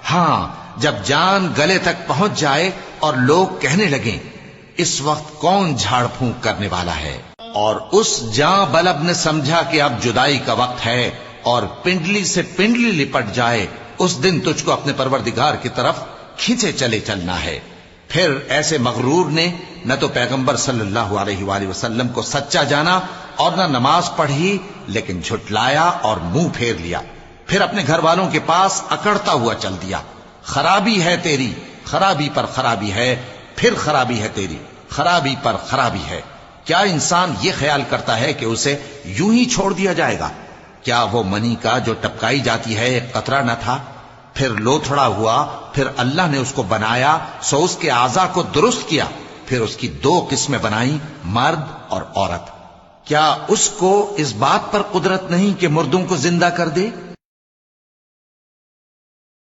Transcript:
हाँ, जब जान गले तक पहुंच जाए और लोग कहने लगे इस वक्त कौन झाड़ फूंक करने वाला है, और उस जां बलब ने समझा कि अब जुदाई का वक्त है और पिंडली से पिंडली लिपट जाए, उस दिन तुझको अपने परवरदिगार की तरफ खींचे चले चलना है। फिर ऐसे मगरूर ने न तो पैगंबर सल्लल्लाहु अलैहि वसल्लम को सच्चा जाना और न नमाज पढ़ी, लेकिन झुटलाया और मुंह फेर लिया। फिर अपने घर वालों के पास अकड़ता हुआ चल दिया। खराबी है तेरी, खराबी पर खराबी है, फिर खराबी है तेरी, खराबी पर खराबी है। क्या इंसान ये ख्याल करता है कि उसे यूं ही छोड़ दिया जाएगा? क्या वो मनी का जो टपकाई जाती है एक कतरा न था, फिर लोथड़ा हुआ, फिर अल्लाह ने उसको बनाया, सो उसके आज़ा को दुरुस्त किया, फिर उसकी दो किस्में बनाई, मर्द और औरत। क्या उसको इस बात पर कुदरत नहीं कि मुर्दों को जिंदा कर दे?